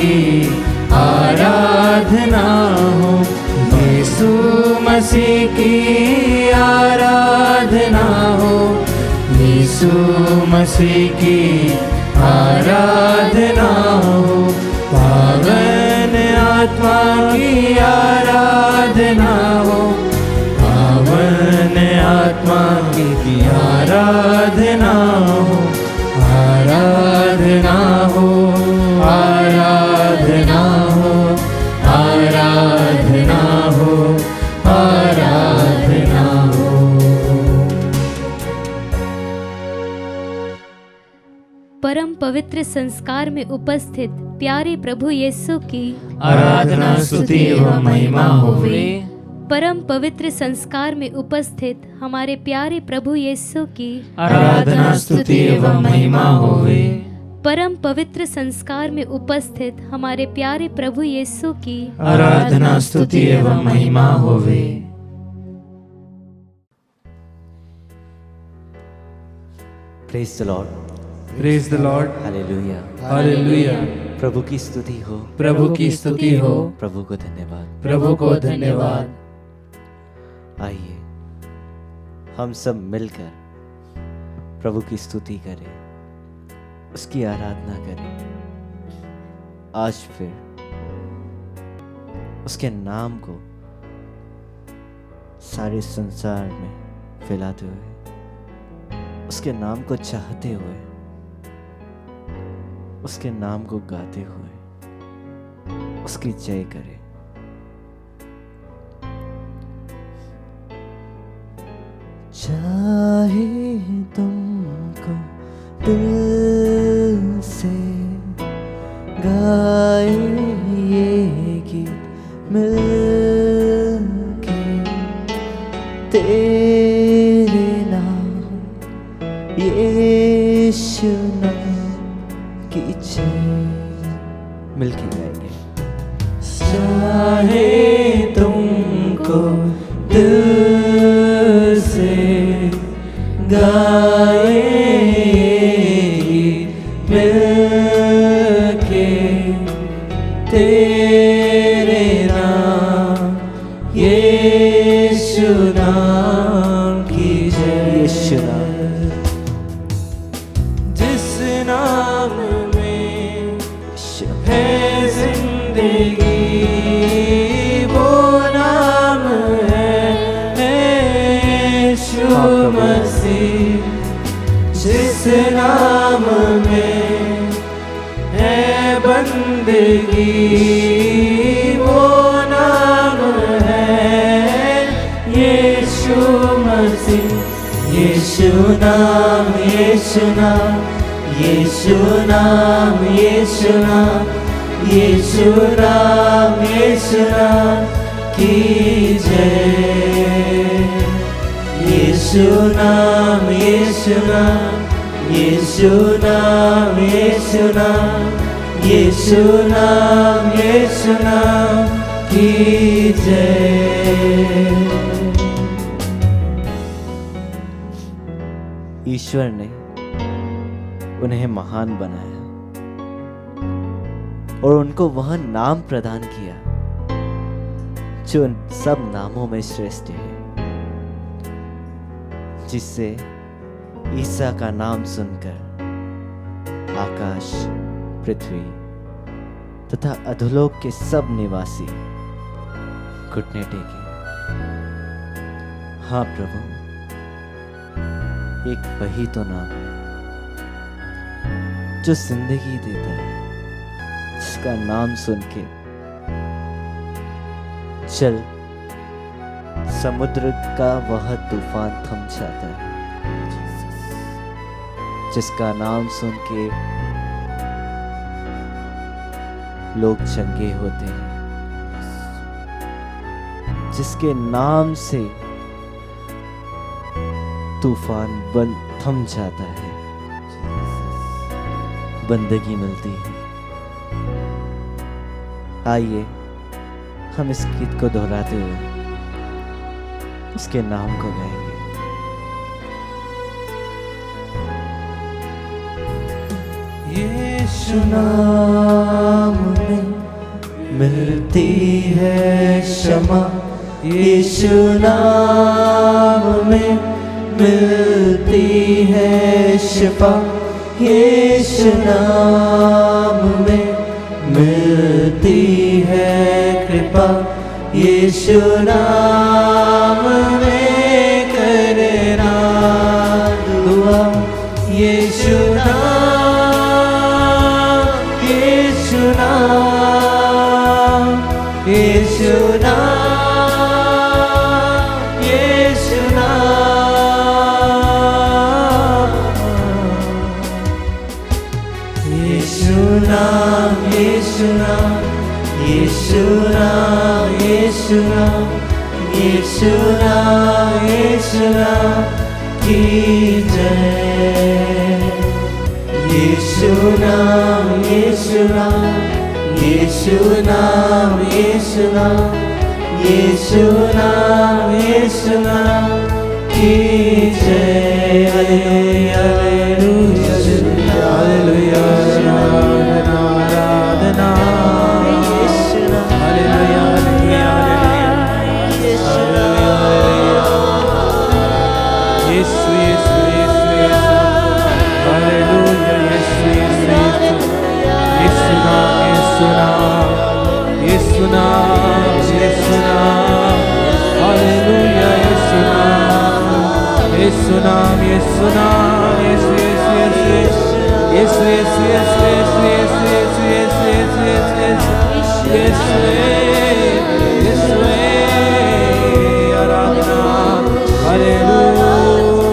की आराधना हो, यीशु मसीह की आराधना हो, यीशु मसीह की आराधना हो, पावन आत्मा की आराधना हो, पावन आत्मा की आराधना हो, आराधना हो, आराधना हो, आराधना हो, आराधना हो। परम पवित्र संस्कार में उपस्थित प्यारे प्रभु यीशु की आराधना स्तुति एवं महिमा होवे। परम पवित्र संस्कार में उपस्थित हमारे प्यारे प्रभु यीशु की आराधना स्तुति एवं महिमा होवे। परम पवित्र संस्कार में उपस्थित हमारे प्यारे प्रभु यीशु की आराधना स्तुति एवं महिमा होवे। Praise the lord, praise the lord, hallelujah, hallelujah. प्रभु की स्तुति हो, प्रभु की स्तुति हो, प्रभु को धन्यवाद, प्रभु को धन्यवाद। आइए हम सब मिलकर प्रभु की स्तुति करें, उसकी आराधना करें। आज फिर उसके नाम को सारे संसार में फैलाते हुए, उसके नाम को चाहते हुए, उसके नाम को गाते हुए उसकी जय करें। चाहे तुमको दिल से गाए ये गीत मिलके, तेरे नाम यीशु नाम की जय मिलके गाएंगे। चाहे तुमको दिल से गाए मिलके, तेरे नाम यीशु नाम की जय। यीशु नाम, जिस नाम में है जिंदगी, वो नाम है यीशु मसीह। जिस नाम में है बंदगी, वो नाम है यीशु मसीह। यीशु नाम, यीशु नाम, यीशु नाम, यीशु नाम, यीशु नाम, यीशु नाम की जय। यीशु नाम, यीशु नाम, यीशु नाम, यीशु नाम, यीशु नाम, यीशु नाम की जय। ईश्वर ने उन्हें महान बनाया और उनको वह नाम प्रदान किया जो उन सब नामों में श्रेष्ठ है, जिससे ईसा का नाम सुनकर आकाश, पृथ्वी तथा अधोलोक के सब निवासी घुटने टेके। हाँ प्रभु, एक वही तो नाम है जो जिंदगी देता है, जिसका नाम सुन के चल समुद्र का वह तूफान थम जाता है, जिसका नाम सुन के लोग चंगे होते हैं, जिसके नाम से तूफान थम जाता है, बंदगी मिलती है। आइए हम इस गीत को दोहराते हुए उसके नाम को गाएंगे। यीशु यीशु नाम में मिलती है क्षमा, यीशु नाम में मिलती है शिफा, यीशु नाम में मिलती है कृपा, यीशु नाम में करना दुआ, यीशु नाम, यीशु नाम, यीशु नाम, यीशु नाम, यीशु नाम, यीशु नाम, यीशु नाम, यीशु नाम, यीशु नाम, यीशु नाम की जय। यीशु नाम, यीशु नाम, यीशु नाम, यीशु नाम, यीशु नाम, यीशु नाम की जय। हालेलुया, हालेलुया, हालेलुया, आराधना, यीशु नाम, हालेलुया, हालेलुया, यीशु नाम, यीशु, यीशु, यीशु, यीशु, हालेलुया, यीशु, यीशु, यीशु नाम, यीशु नाम, यीशु नाम, यीशु नाम, हालेलुया, यीशु नाम, यीशु नाम, यीशु नाम, यीशु, यीशु, यीशु, यीशु, यीशु, यीशु, यीशु, यीशु, यीशु, यीशु, यीशु, आराधना, हालेलुया,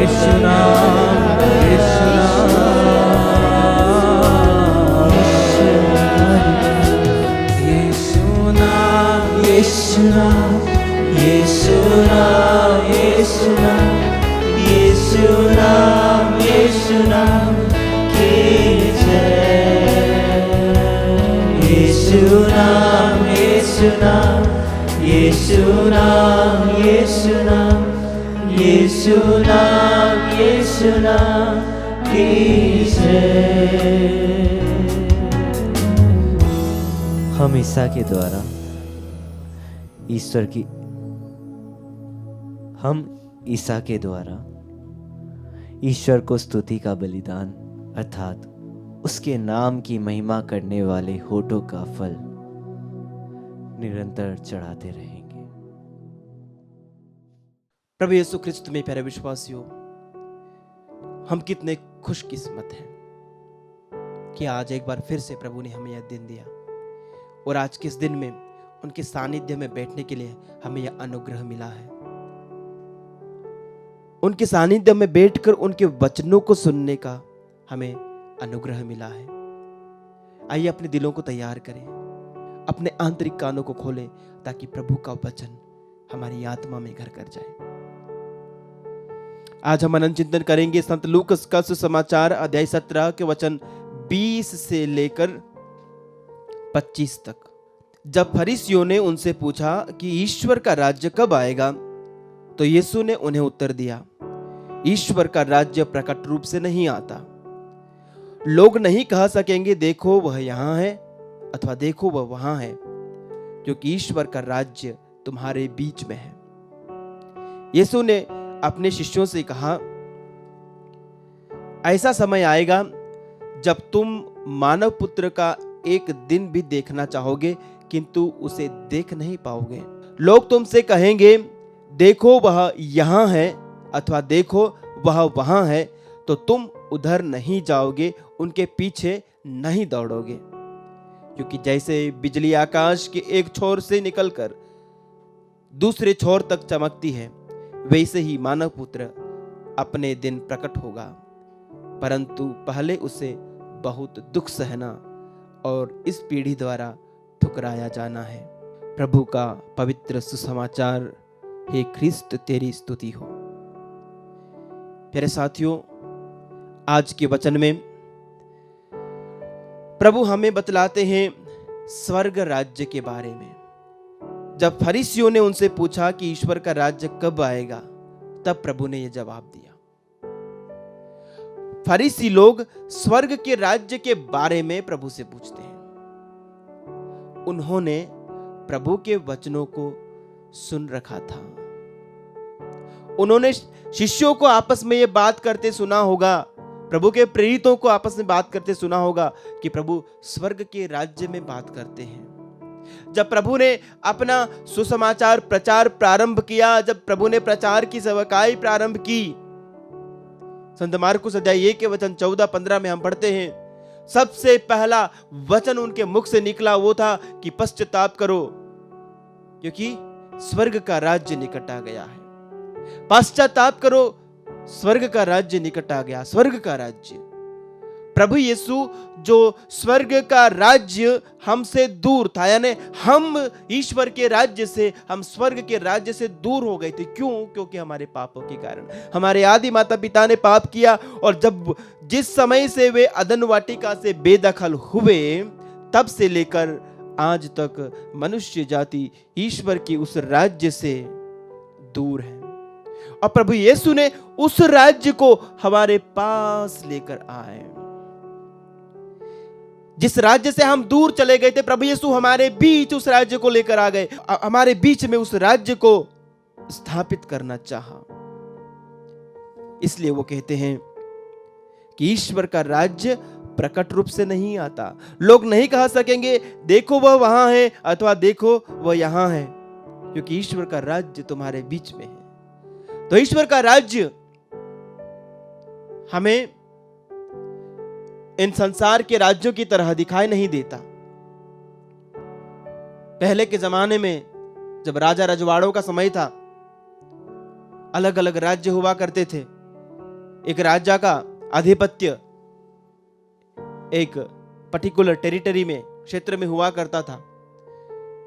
यीशु नाम, यीशु नाम, यीशु नाम, यीशु नाम, यीशु नाम, यीशु नाम, यीशु नाम, यीशु नाम की जय। यीशु नाम, यीशु नाम, यीशु नाम, यीशु नाम, यीशु नाम, यीशु नाम की जय। हम ईसा के द्वारा ईश्वर की ईसा के द्वारा ईश्वर को स्तुति का बलिदान अर्थात उसके नाम की महिमा करने वाले होठों का फल निरंतर चढ़ाते रहेंगे। प्रभु यीशु ख्रिस्त में प्यारे विश्वासियों, हम कितने खुशकिस्मत हैं कि आज एक बार फिर से प्रभु ने हमें यह दिन दिया और आज के इस दिन में उनके सानिध्य में बैठने के लिए हमें यह अनुग्रह मिला है। उनके सानिध्य में बैठकर उनके वचनों को सुनने का हमें अनुग्रह मिला है। आइए अपने दिलों को तैयार करें, अपने आंतरिक कानों को खोलें ताकि प्रभु का वचन हमारी आत्मा में घर कर जाए। आज हम मनन चिंतन करेंगे संत लूकस का सुसमाचार अध्याय 17 के वचन 20 से लेकर 25 तक। जब फरीसियों ने उनसे पूछा कि ईश्वर का राज्य कब आएगा, तो यीशु ने उन्हें उत्तर दिया, ईश्वर का राज्य प्रकट रूप से नहीं आता। लोग नहीं कह सकेंगे देखो वह यहाँ है अथवा देखो वह वहां है, क्योंकि ईश्वर का राज्य तुम्हारे बीच में है। यीशु ने अपने शिष्यों से कहा, ऐसा समय आएगा जब तुम मानव पुत्र का एक दिन भी देखना चाहोगे किंतु उसे देख नहीं पाओगे। लोग तुमसे कहेंगे देखो वह यहाँ है अथवा देखो वह वहां है, तो तुम उधर नहीं जाओगे, उनके पीछे नहीं दौड़ोगे। क्योंकि जैसे बिजली आकाश के एक छोर से निकलकर दूसरे छोर तक चमकती है, वैसे ही मानव पुत्र अपने दिन प्रकट होगा, परंतु पहले उसे बहुत दुख सहना और इस पीढ़ी द्वारा ठुकराया जाना है। प्रभु का पवित्र सुसमाचार। हे ख्रिस्त तेरी स्तुति हो। प्यारे साथियों, आज के वचन में प्रभु हमें बतलाते हैं स्वर्ग राज्य के बारे में। जब फरीसियों ने उनसे पूछा कि ईश्वर का राज्य कब आएगा, तब प्रभु ने यह जवाब दिया। फरीसी लोग स्वर्ग के राज्य के बारे में प्रभु से पूछते हैं। उन्होंने प्रभु के वचनों को सुन रखा था। उन्होंने शिष्यों को आपस में ये बात करते सुना होगा, प्रभु के प्रेरितों को आपस में बात करते सुना होगा कि प्रभु स्वर्ग के राज्य में बात करते हैं। जब प्रभु ने अपना सुसमाचार प्रचार प्रारंभ किया, जब प्रभु ने प्रचार की सेवकाई प्रारंभ की, संत मार्कुस अध्याय 1 के वचन 14-15 में हम पढ़ते हैं, सबसे पहला वचन उनके मुख से निकला वो था कि पश्चाताप करो, क्योंकि स्वर्ग का राज्य निकट आ गया है। पश्चाताप करो, स्वर्ग का राज्य निकट आ गया। स्वर्ग का राज्य, प्रभु यीशु जो स्वर्ग का राज्य हमसे दूर था, यानी हम ईश्वर के राज्य से, हम स्वर्ग के राज्य से दूर हो गए थे। क्यों? क्योंकि हमारे पापों के कारण हमारे आदि माता पिता ने पाप किया, और जब जिस समय से वे अदन वाटिका से बेदखल हुए, तब से लेकर आज तक मनुष्य जाति ईश्वर की उस राज्य से दूर है। और प्रभु यीशु ने उस राज्य को हमारे पास लेकर आए। जिस राज्य से हम दूर चले गए थे, प्रभु यीशु हमारे बीच उस राज्य को लेकर आ गए, हमारे बीच में उस राज्य को स्थापित करना चाहा। इसलिए वो कहते हैं कि ईश्वर का राज्य प्रकट रूप से नहीं आता। लोग नहीं कह सकेंगे देखो वह वहां है अथवा देखो वह यहां है, क्योंकि ईश्वर का राज्य तुम्हारे बीच में है। तो ईश्वर का राज्य हमें इन संसार के राज्यों की तरह दिखाई नहीं देता। पहले के जमाने में जब राजा रजवाड़ों का समय था, अलग अलग राज्य हुआ करते थे। एक राजा का आधिपत्य एक पर्टिकुलर टेरिटरी में, क्षेत्र में हुआ करता था।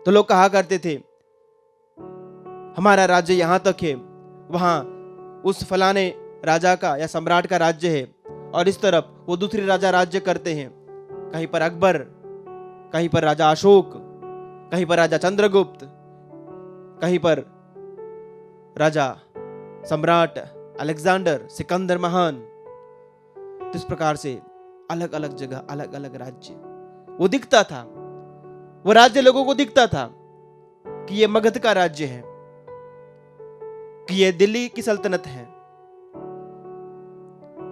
तो लोग कहा करते थे हमारा राज्य यहां तक है, वहां उस फलाने राजा का या सम्राट का राज्य है, और इस तरफ वो दूसरे राजा राज्य करते हैं। कहीं पर अकबर, कहीं पर राजा अशोक, कहीं पर राजा चंद्रगुप्त, कहीं पर राजा सम्राट अलेक्जेंडर, सिकंदर महान। तो इस प्रकार से अलग अलग जगह अलग अलग राज्य वो दिखता था। वो राज्य लोगों को दिखता था कि ये मगध का राज्य है, कि ये दिल्ली की सल्तनत है।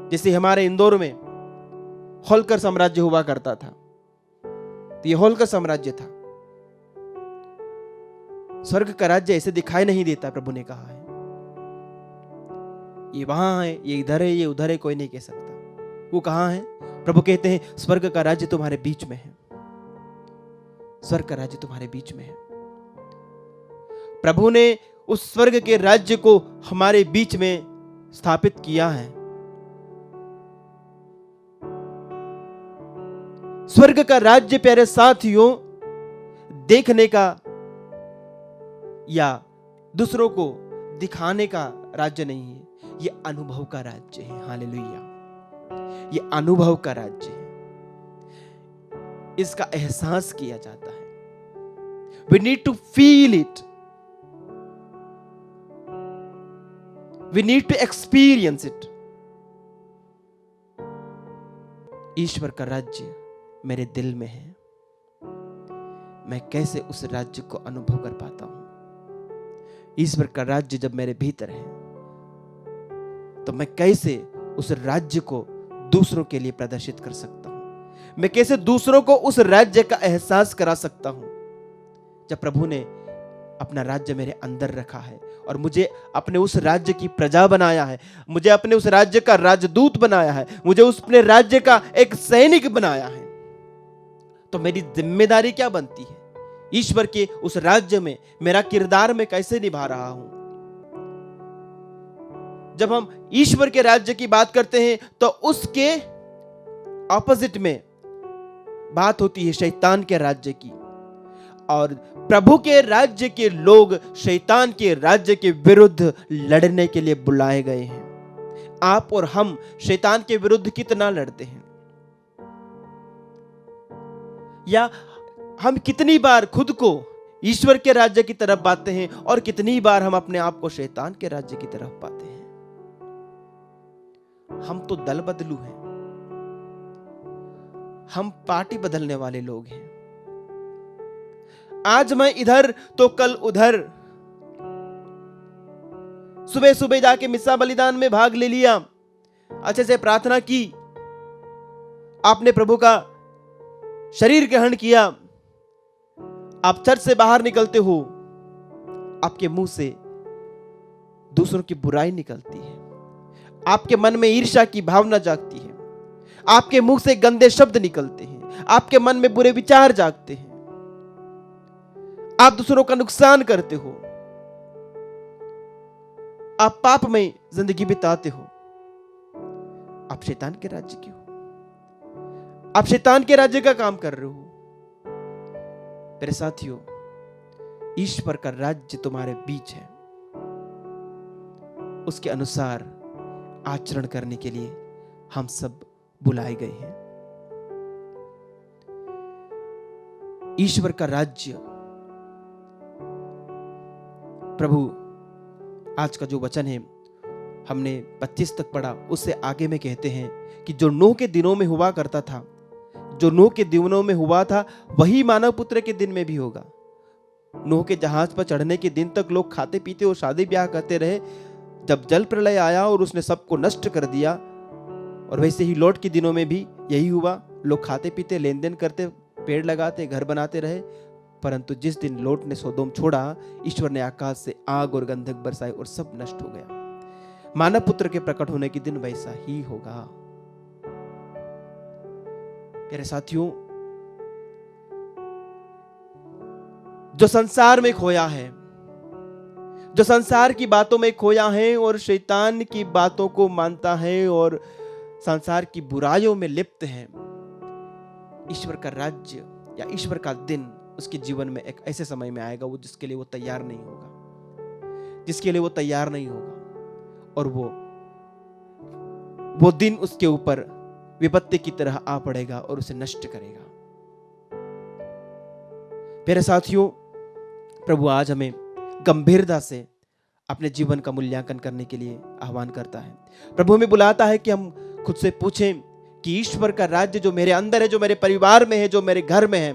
जैसे हमारे इंदौर में होलकर साम्राज्य हुआ करता था, तो ये होलकर साम्राज्य था। स्वर्ग का राज्य ऐसे दिखाई नहीं देता। प्रभु ने कहा है ये वहां है, ये इधर है, ये उधर है, कोई नहीं कह सकता वो कहां है। प्रभु कहते हैं स्वर्ग का राज्य तुम्हारे बीच में है। स्वर्ग का राज्य तुम्हारे बीच में है। प्रभु ने उस स्वर्ग के राज्य को हमारे बीच में स्थापित किया है। स्वर्ग का राज्य प्यारे साथियों देखने का या दूसरों को दिखाने का राज्य नहीं है, ये अनुभव का राज्य है। हालेलुया, ये अनुभव का राज्य है। इसका एहसास किया जाता है। We need to feel it. We need to experience it. ईश्वर का राज्य मेरे दिल में है। मैं कैसे उस राज्य को अनुभव कर पाता हूं? ईश्वर का राज्य जब मेरे भीतर है, तो मैं कैसे उस राज्य को दूसरों के लिए प्रदर्शित कर सकता हूं? मैं कैसे दूसरों को उस राज्य का एहसास करा सकता हूं? जब प्रभु ने अपना राज्य मेरे अंदर रखा है और मुझे अपने उस राज्य की प्रजा बनाया है, मुझे अपने उस राज्य का राजदूत बनाया है, मुझे उस अपने राज्य का एक सैनिक बनाया है, तो मेरी जिम्मेदारी क्या बनती है? ईश्वर के उस राज्य में मेरा किरदार मैं कैसे निभा रहा हूं? जब हम ईश्वर के राज्य की बात करते हैं तो उसके ऑपोजिट में बात होती है शैतान के राज्य की। और प्रभु के राज्य के लोग शैतान के राज्य के विरुद्ध लड़ने के लिए बुलाए गए हैं। आप और हम शैतान के विरुद्ध कितना लड़ते हैं? या हम कितनी बार खुद को ईश्वर के राज्य की तरफ पाते हैं और कितनी बार हम अपने आप को शैतान के राज्य की तरफ पाते हैं? हम तो दल बदलू हैं, हम पार्टी बदलने वाले लोग हैं। आज मैं इधर तो कल उधर, सुबह सुबह जाके मिस्सा बलिदान में भाग ले लिया, अच्छे से प्रार्थना की, आपने प्रभु का शरीर ग्रहण किया। आप चर्च से बाहर निकलते हो, आपके मुंह से दूसरों की बुराई निकलती है, आपके मन में ईर्ष्या की भावना जागती है, आपके मुंह से गंदे शब्द निकलते हैं, आपके मन में बुरे विचार जागते हैं, आप दूसरों का नुकसान करते हो, आप पाप में जिंदगी बिताते हो। आप शैतान के राज्य के हो, आप शैतान के राज्य का काम कर रहे हो। मेरे साथियों, ईश्वर का राज्य तुम्हारे बीच है, उसके अनुसार आचरण करने के लिए हम सब बुलाए गए हैं। ईश्वर का राज्य, प्रभु आज का जो वचन है हमने 25 तक पढ़ा, उससे आगे में कहते हैं कि जो नूह के दिनों में हुआ करता था, जो नूह के दिनों में हुआ था वही मानव पुत्र के दिन में भी होगा। नूह के जहाज पर चढ़ने के दिन तक लोग खाते पीते और शादी ब्याह करते रहे। जब जल प्रलय आया और उसने सबको नष्ट कर दिया, और वैसे ही लौट के दिनों में भी यही हुआ, लोग खाते पीते लेन देन करते, पेड़ लगाते, घर बनाते रहे। परंतु जिस दिन लोट ने सोदोम छोड़ा, ईश्वर ने आकाश से आग और गंधक बरसाई और सब नष्ट हो गया। मानव पुत्र के प्रकट होने के दिन वैसा ही होगा। मेरे साथियों, जो संसार में खोया है, जो संसार की बातों में खोया है और शैतान की बातों को मानता है और संसार की बुराइयों में लिप्त है, ईश्वर का राज्य या ईश्वर का दिन उसके जीवन में एक ऐसे समय में आएगा वो जिसके लिए वो तैयार नहीं होगा, जिसके लिए वो तैयार नहीं होगा, और वो दिन उसके ऊपर विपत्ति की तरह आ पड़ेगा और उसे नष्ट करेगा। मेरे साथियों, प्रभु आज हमें गंभीरता से अपने जीवन का मूल्यांकन करने के लिए आह्वान करता है। प्रभु हमें बुलाता है कि हम खुद से पूछें कि ईश्वर का राज्य जो मेरे अंदर है, जो मेरे परिवार में है, जो मेरे घर में है,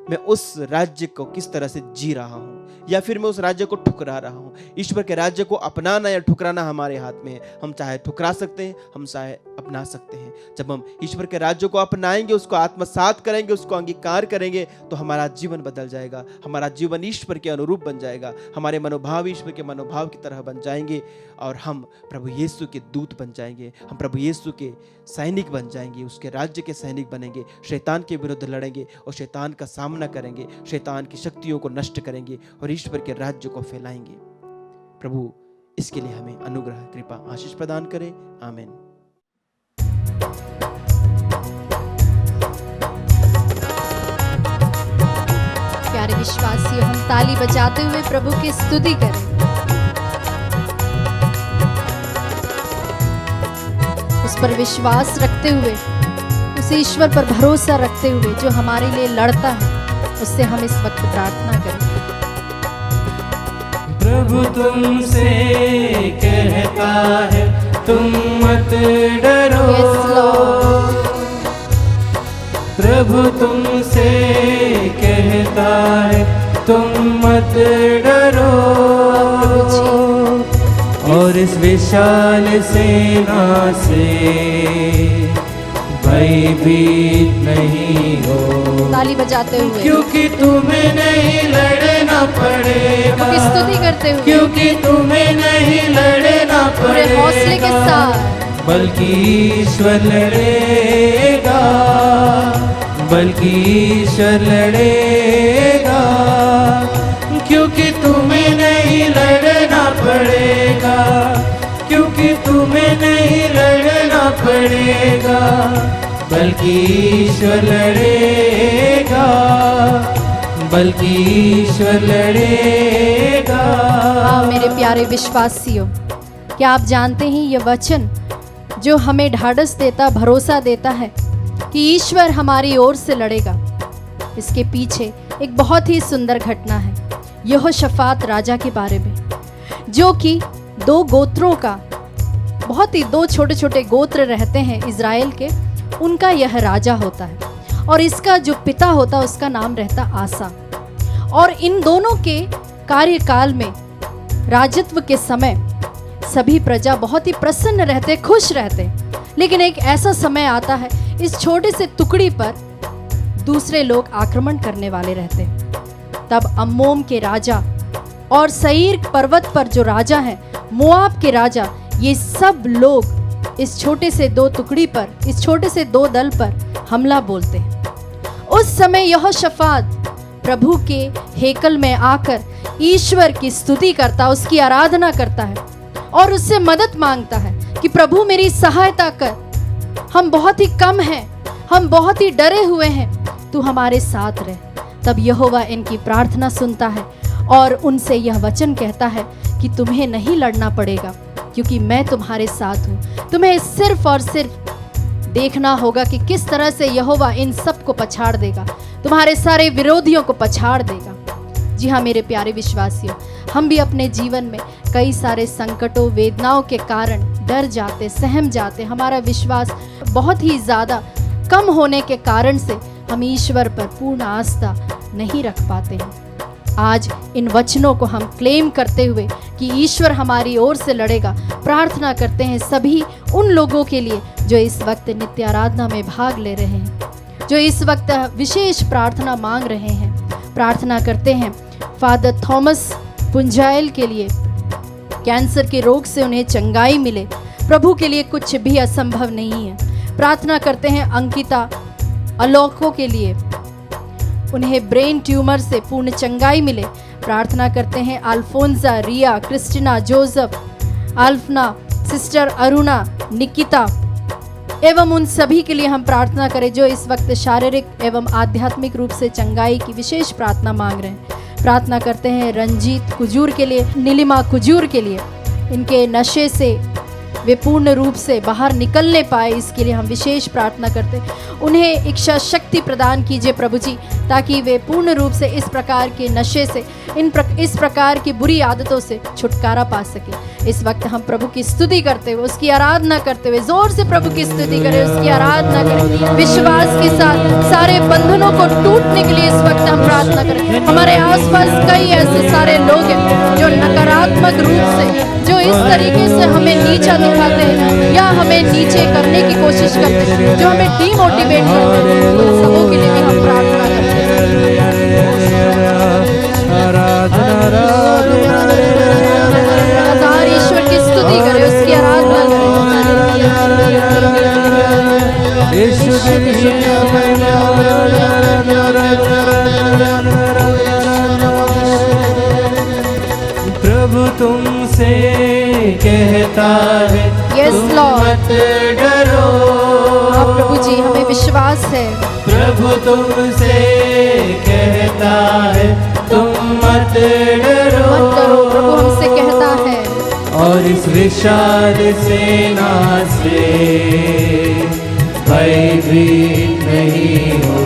मैं उस राज्य को किस तरह से जी रहा हूं, या फिर मैं उस राज्य को ठुकरा रहा हूं। ईश्वर के राज्य को अपनाना या ठुकराना हमारे हाथ में है। हम चाहे ठुकरा सकते हैं, हम चाहे अपना सकते हैं। जब हम ईश्वर के राज्य को अपनाएंगे, उसको आत्मसात करेंगे, उसको अंगीकार करेंगे, तो हमारा जीवन बदल जाएगा, हमारा जीवन ईश्वर के अनुरूप बन जाएगा, हमारे मनोभाव ईश्वर के मनोभाव की तरह बन जाएंगे, और हम प्रभु यीशु के दूत बन जाएंगे, हम प्रभु यीशु के सैनिक बन जाएंगे, उसके राज्य के सैनिक बनेंगे, शैतान के विरुद्ध लड़ेंगे और शैतान का सामना करेंगे, शैतान की शक्तियों को नष्ट करेंगे और ईश्वर के राज्य को फैलाएंगे। प्रभु इसके लिए हमें अनुग्रह, कृपा, आशीष प्रदान करे। आमीन। प्यारे विश्वासियों, हम ताली बजाते हुए प्रभु की स्तुति करें। उस पर विश्वास रखते हुए, उस ईश्वर पर भरोसा रखते हुए जो हमारे लिए लड़ता है, उससे हम इस वक्त प्रार्थना करें। प्रभु तुमसे कहता है तुम मत डरो। Yes, Lord. प्रभु तुमसे कहता है तुम मत डरो, और इस विशाल सेना से भयभीत नहीं हो। ताली बजाते हुए, क्योंकि तुम्हें नहीं लड़ना पड़ेगा, प्रभु की स्तुति करते हुए, क्योंकि तुम्हें नहीं लड़ना पूरे हौसले के पड़ेगा, साथ, बल्कि ईश्वर लड़ेगा, बल्कि ईश्वर लड़ेगा। क्योंकि तुम्हें नहीं लड़ना पड़ेगा, क्योंकि तुम्हें नहीं लड़ना पड़ेगा, बल्कि ईश्वर लड़ेगा, बल्कि ईश्वर लड़ेगा। हाँ मेरे प्यारे विश्वासियों, क्या आप जानते हैं ये वचन जो हमें ढाढ़स देता, भरोसा देता है कि ईश्वर हमारी ओर से लड़ेगा, इसके पीछे एक बहुत ही सुंदर घटना है यहोशाफात राजा के बारे में, जो कि 2 गोत्रों का बहुत ही 2 छोटे छोटे गोत्र रहते हैं इज़राइल के, उनका यह राजा होता है और इसका जो पिता होता है उसका नाम रहता आसा। और इन दोनों के कार्यकाल में, राजत्व के समय सभी प्रजा बहुत ही प्रसन्न रहते, खुश रहते। लेकिन एक ऐसा समय आता है, इस छोटे से टुकड़ी पर दूसरे लोग आक्रमण करने वाले रहते। तब अम्मोन के राजा और सईर पर्वत पर जो राजा हैं, मोआब के राजा, ये सब लोग इस छोटे से 2 टुकड़ी पर, इस छोटे से 2 दल पर हमला बोलते हैं। उस समय यहोशाफात प्रभु के हेकल में आकर ईश्वर की स्तुति करता, उसकी आराधना करता है और उससे मदद मांगता है कि प्रभु मेरी सहायता कर, हम बहुत ही कम हैं, हम बहुत ही डरे हुए हैं, तू हमारे साथ रह। तब यहोवा इनकी प्रार्थना सुनता है और उनसे यह वचन कहता है कि तुम्हें नहीं लड़ना पड़ेगा, क्योंकि मैं तुम्हारे साथ हूँ। तुम्हें सिर्फ और सिर्फ देखना होगा कि किस तरह से यहोवा इन सब को पछाड़ देगा, तुम्हारे सारे विरोधियों को पछाड़ देगा। जी हाँ मेरे प्यारे विश्वासियों, हम भी अपने जीवन में कई सारे संकटों, वेदनाओं के कारण डर जाते, सहम जाते। हमारा विश्वास बहुत ही ज़्यादा कम होने के कारण से हम ईश्वर पर पूर्ण आस्था नहीं रख पाते हैं। आज इन वचनों को हम क्लेम करते हुए कि ईश्वर हमारी ओर से लड़ेगा, प्रार्थना करते हैं सभी उन लोगों के लिए जो इस वक्त नित्य आराधना में भाग ले रहे हैं, जो इस वक्त विशेष प्रार्थना मांग रहे हैं। प्रार्थना करते हैं फादर थॉमस पुंजाइल के लिए, कैंसर के रोग से उन्हें चंगाई मिले। प्रभु के लिए कुछ भी असंभव नहीं है। प्रार्थना करते हैं अंकिता अलोको के लिए, उन्हें ब्रेन ट्यूमर से पूर्ण चंगाई मिले। प्रार्थना करते हैं Alphonsa, Riya, Christina, Joseph, Alphna, sister Aruna, Nikita एवं उन सभी के लिए हम प्रार्थना करें जो इस वक्त शारीरिक एवं आध्यात्मिक रूप से चंगाई की विशेष प्रार्थना मांग रहे हैं। प्रार्थना करते हैं रंजीत कुजूर के लिए, नीलिमा कुजूर के लिए, इनके नशे से वे पूर्ण रूप से बाहर निकलने पाए, इसके लिए हम विशेष प्रार्थना करते हैं। उन्हें इच्छा शक्ति प्रदान कीजिए प्रभु जी, ताकि वे पूर्ण रूप से इस प्रकार के नशे से, इस प्रकार की बुरी आदतों से छुटकारा पा सके। इस वक्त हम प्रभु की स्तुति करते हुए, उसकी आराधना करते हुए, जोर से प्रभु की स्तुति करें, उसकी आराधना करें विश्वास के साथ। सारे बंधनों को टूटने के लिए इस वक्त हम प्रार्थना करें। हमारे आसपास कई ऐसे सारे लोग हैं जो नकारात्मक रूप से, जो इस तरीके से हमें नीचा दिखाते हैं या हमें नीचे करने की कोशिश करते हैं, जो हमें डीमोटिवेट करते हैं, उन सबों के लिए भी हम प्रार्थना करते हैं। लगातार ईश्वर की स्तुति करें, उसकी आराधना करें। प्रभु तुमसे कहता है Yes, तुम Lord. मत डरो। हाँ प्रभु जी, हमें विश्वास है। प्रभु तुमसे कहता है तुम मत डरो। मत डरो, प्रभु हमसे कहता है। और इस विशाल सेना से भयभीत नहीं हो,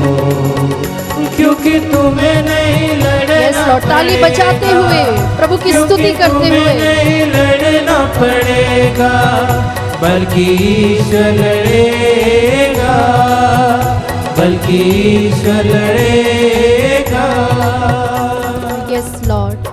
क्योंकि तुम्हें नहीं लड़ना। Yes, Lord. ताली बजाते हुए, प्रभु की स्तुति करते हुए, नहीं लड़ना पड़ेगा, बल्कि ईश्वर लड़ेगा, बल्कि ईश्वर लड़ेगा। यस लॉर्ड,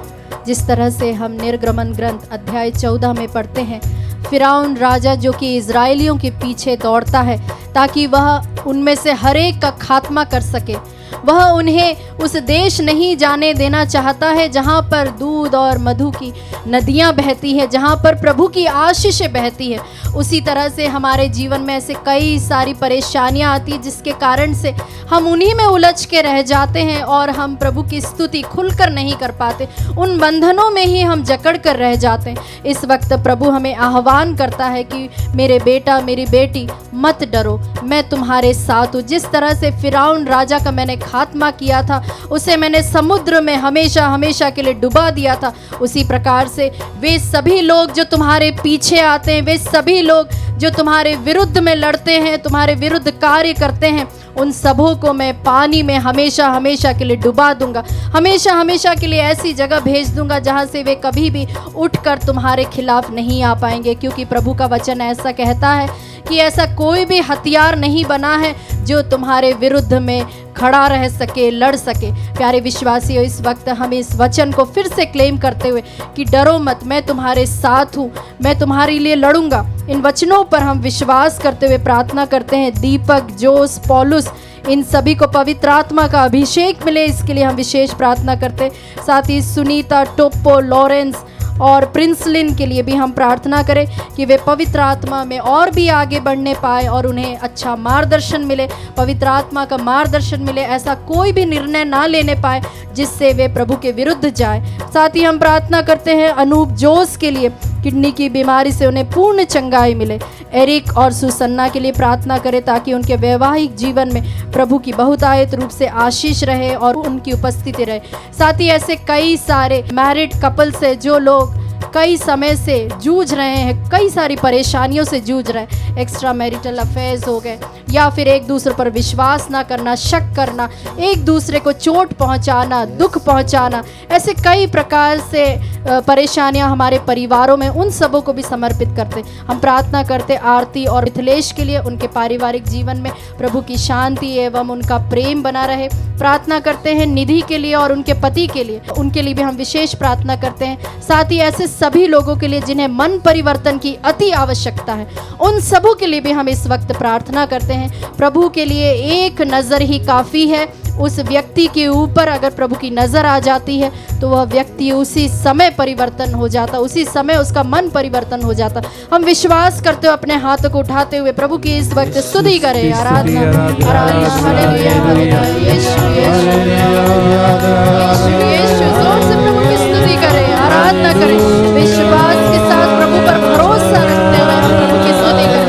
जिस तरह से हम निर्गमन ग्रंथ अध्याय 14 में पढ़ते हैं, फिरौन राजा जो कि इजरायलियों के पीछे दौड़ता है ताकि वह उनमें से हर एक का खात्मा कर सके। वह उन्हें उस देश नहीं जाने देना चाहता है जहाँ पर दूध और मधु की नदियाँ बहती है, जहाँ पर प्रभु की आशीषें बहती है। उसी तरह से हमारे जीवन में ऐसे कई सारी परेशानियाँ आती है जिसके कारण से हम उन्हीं में उलझ के रह जाते हैं और हम प्रभु की स्तुति खुलकर नहीं कर पाते, उन बंधनों में ही हम जकड़ कर रह जाते हैं। इस वक्त प्रभु हमें आह्वान करता है कि मेरे बेटा, मेरी बेटी, मत डरो, मैं तुम्हारे साथ हूँ। जिस तरह से फिरौन राजा का मैंने खात्मा किया था, उसे मैंने समुद्र में हमेशा हमेशा के लिए डुबा दिया था, उसी प्रकार से वे सभी लोग जो तुम्हारे पीछे आते हैं, वे सभी लोग जो तुम्हारे विरुद्ध में लड़ते हैं, तुम्हारे विरुद्ध कार्य करते हैं, उन सबों को मैं पानी में हमेशा हमेशा के लिए डुबा दूंगा, हमेशा हमेशा के लिए ऐसी जगह भेज दूंगा जहां से वे कभी भी उठकर तुम्हारे खिलाफ नहीं आ पाएंगे। क्योंकि प्रभु का वचन ऐसा कहता है कि ऐसा कोई भी हथियार नहीं बना है जो तुम्हारे विरुद्ध में खड़ा रह सके, लड़ सके। प्यारे विश्वासियों, इस वक्त हम इस वचन को फिर से क्लेम करते हुए कि डरो मत, मैं तुम्हारे साथ हूँ, मैं तुम्हारे लिए लड़ूंगा। इन वचनों पर हम विश्वास करते हुए प्रार्थना करते हैं दीपक, जोस, पौलुस, इन सभी को पवित्र आत्मा का अभिषेक मिले, इसके लिए हम विशेष प्रार्थना करते हैं। साथ ही सुनीता, टोप्पो, लॉरेंस और प्रिंसलिन के लिए भी हम प्रार्थना करें कि वे पवित्र आत्मा में और भी आगे बढ़ने पाए और उन्हें अच्छा मार्गदर्शन मिले, पवित्र आत्मा का मार्गदर्शन मिले, ऐसा कोई भी निर्णय ना लेने पाए जिससे वे प्रभु के विरुद्ध जाए। साथ ही हम प्रार्थना करते हैं अनूप जोस के लिए, किडनी की बीमारी से उन्हें पूर्ण चंगाई मिले। एरिक और सुसन्ना के लिए प्रार्थना करें ताकि उनके वैवाहिक जीवन में प्रभु की बहुतायत रूप से आशीष रहे और उनकी उपस्थिति रहे। साथ ही ऐसे कई सारे मैरिड कपल्स हैं जो लोग कई समय से जूझ रहे हैं, कई सारी परेशानियों से जूझ रहे हैं, एक्स्ट्रा मैरिटल अफेयर्स हो गए या फिर एक दूसरे पर विश्वास ना करना, शक करना, एक दूसरे को चोट पहुंचाना, दुख पहुंचाना, ऐसे कई प्रकार से परेशानियां हमारे परिवारों में, उन सबों को भी समर्पित करते। हम प्रार्थना करते आरती और मिथिलेश के लिए, उनके पारिवारिक जीवन में प्रभु की शांति एवं उनका प्रेम बना रहे। प्रार्थना करते हैं निधि के लिए और उनके पति के लिए, उनके लिए भी हम विशेष प्रार्थना करते हैं। साथ ही ऐसे सभी लोगों के लिए जिन्हें मन परिवर्तन की अति आवश्यकता है, उन सबों के लिए भी हम इस वक्त प्रार्थना करते हैं। प्रभु के लिए एक नज़र ही काफ़ी है। उस व्यक्ति के ऊपर अगर प्रभु की नज़र आ जाती है तो वह व्यक्ति उसी समय परिवर्तन हो जाता, उसी समय उसका मन परिवर्तन हो जाता। हम विश्वास करते हुए अपने हाथों को उठाते हुए प्रभु की इस वक्त स्तुति करें, आराधना, आराधना, हालेलुया, हालेलुया, यीशु, यीशु, यीशु, यीशु, जोर से प्रभु की स्तुति करें, आराधना करें, विश्वास के साथ प्रभु पर भरोसा रखते हुए प्रभु की स्तुति करें।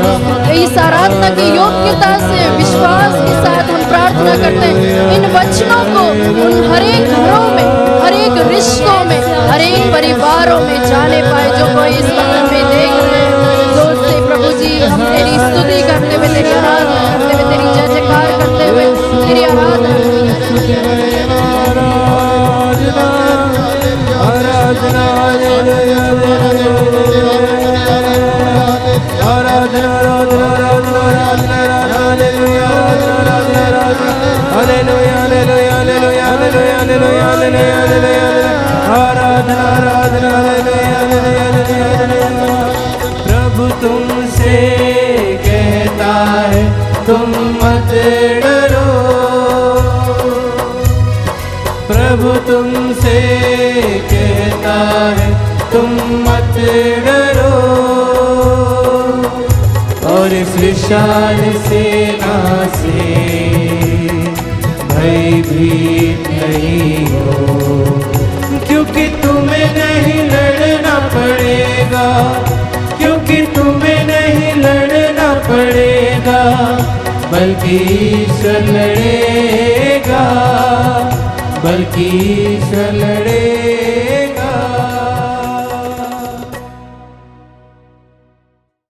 इस आराधना की योग्यता से विश्वास के साथ हम प्रार्थना करते हैं इन वचनों को उन हर एक घरों में, हर एक रिश्तों में, हर एक परिवारों में जाने पाए जो कोई इस वक्त में देख रहे हैं। जोर से प्रभु जी हम तेरी स्तुति करते हुए, तेरी आराधना करते हुए, तेरी जय जयकार करते हुए, तेरी आराधना प्रभु तुमसे कहता है तुम मत डरो, प्रभु तुमसे कहता है तुम मत डरो, और इस विशाल सेना से भयभीत नहीं हो, क्योंकि तुम्हें नहीं लड़ना पड़ेगा, क्योंकि तुम्हें नहीं लड़ना पड़ेगा, बल्कि ईश्वर लड़ेगा, बल्कि ईश्वर लड़ेगा।